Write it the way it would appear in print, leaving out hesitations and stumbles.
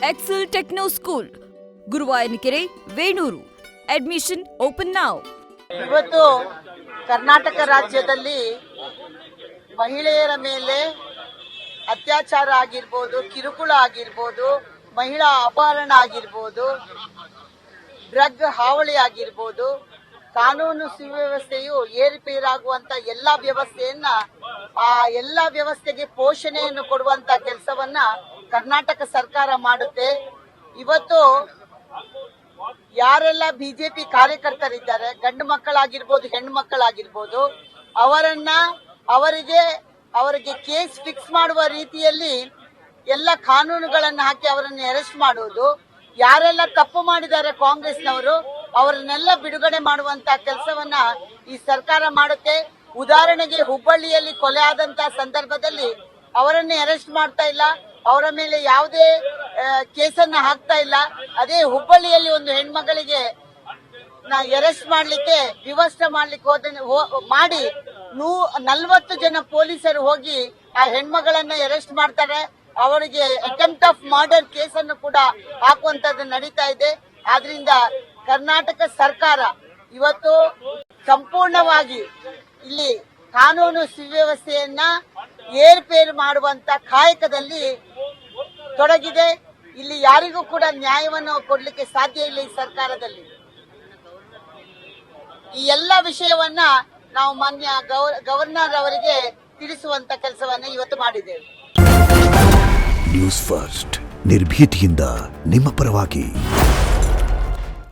Excel techno school, Guruvayanakere, Venur. Admission open now. ಇವತ್ತು ಕರ್ನಾಟಕ ರಾಜ್ಯದಲ್ಲಿ ಮಹಿಳೆಯರ ಮೇಲೆ ಅತ್ಯಾಚಾರ ಆಗಿರ್ಬೋದು, ಕಿರುಕುಳ ಆಗಿರ್ಬೋದು, ಮಹಿಳಾ ಅಪಹರಣ ಆಗಿರ್ಬೋದು, ಡ್ರಗ್ ಹಾವಳಿ ಆಗಿರ್ಬೋದು, ಕಾನೂನು ಸುವ್ಯವಸ್ಥೆಯು ಏರುಪೇರಾಗುವಂತ ಎಲ್ಲಾ ವ್ಯವಸ್ಥೆಯನ್ನ ಆ ಎಲ್ಲಾ ವ್ಯವಸ್ಥೆಗೆ ಪೋಷಣೆಯನ್ನು ಕೊಡುವಂತ ಕೆಲಸವನ್ನ ಕರ್ನಾಟಕ ಸರ್ಕಾರ ಮಾಡುತ್ತೆ. ಇವತ್ತು ಯಾರೆಲ್ಲ ಬಿಜೆಪಿ ಕಾರ್ಯಕರ್ತರಿದ್ದಾರೆ, ಗಂಡು ಮಕ್ಕಳಾಗಿರ್ಬೋದು, ಹೆಣ್ಣು ಮಕ್ಕಳಾಗಿರ್ಬೋದು, ಅವರಿಗೆ ಕೇಸ್ ಫಿಕ್ಸ್ ಮಾಡುವ ರೀತಿಯಲ್ಲಿ ಎಲ್ಲ ಕಾನೂನುಗಳನ್ನು ಹಾಕಿ ಅವರನ್ನು ಅರೆಸ್ಟ್ ಮಾಡುವುದು, ಯಾರೆಲ್ಲ ತಪ್ಪು ಮಾಡಿದ್ದಾರೆ ಕಾಂಗ್ರೆಸ್ನವರು ಅವರನ್ನೆಲ್ಲ ಬಿಡುಗಡೆ ಮಾಡುವಂತ ಕೆಲಸವನ್ನ ಈ ಸರ್ಕಾರ ಮಾಡುತ್ತೆ. ಉದಾಹರಣೆಗೆ ಹುಬ್ಬಳ್ಳಿಯಲ್ಲಿ ಕೊಲೆ ಆದಂತ ಸಂದರ್ಭದಲ್ಲಿ ಅವರನ್ನೇ ಅರೆಸ್ಟ್ ಮಾಡ್ತಾ ಇಲ್ಲ, ಅವರ ಮೇಲೆ ಯಾವುದೇ ಕೇಸನ್ನ ಹಾಕ್ತಾ ಇಲ್ಲ. ಅದೇ ಹುಬ್ಬಳ್ಳಿಯಲ್ಲಿ ಒಂದು ಹೆಣ್ಮಗಳಿಗೆ ಅರೆಸ್ಟ್ ಮಾಡ್ಲಿಕ್ಕೆ ವ್ಯವಸ್ಥೆ ಮಾಡ್ಲಿಕ್ಕೆ ಮಾಡಿ 40 ಜನ ಪೊಲೀಸರು ಹೋಗಿ ಆ ಹೆಣ್ಮಗಳನ್ನ ಅರೆಸ್ಟ್ ಮಾಡ್ತಾರೆ. ಅವರಿಗೆ ಅಟೆಂಪ್ಟ್ ಆಫ್ ಮರ್ಡರ್ ಕೇಸನ್ನು ಕೂಡ ಹಾಕುವಂತದ್ದು ನಡೀತಾ ಇದೆ. ಆದ್ರಿಂದ ಕರ್ನಾಟಕ ಸರ್ಕಾರ ಇವತ್ತು ಸಂಪೂರ್ಣವಾಗಿ ಇಲ್ಲಿ ಕಾನೂನು ಸುವ್ಯವಸ್ಥೆಯನ್ನ ಏರ್ಪೇರು ಮಾಡುವಂತ ಕಾಯಕದಲ್ಲಿ ತೊಡಗಿದೆ. ಇಲ್ಲಿ ಯಾರಿಗೂ ಕೂಡ ನ್ಯಾಯವನ್ನು ಕೊಡ್ಲಿಕ್ಕೆ ಸಾಧ್ಯ ಇಲ್ಲ. ಈ ಸರ್ಕಾರದಲ್ಲಿ ಈ ಎಲ್ಲ ವಿಷಯವನ್ನ ನಾವು ಮಾನ್ಯ ಗವರ್ನರ್ ಅವರಿಗೆ ತಿಳಿಸುವಂತ ಕೆಲಸವನ್ನ ಇವತ್ತು ಮಾಡಿದ್ದೇವೆ. ನ್ಯೂಸ್ ಫಸ್ಟ್, ನಿರ್ಭೀತಿಯಿಂದ ನಿಮ್ಮ ಪರವಾಗಿ.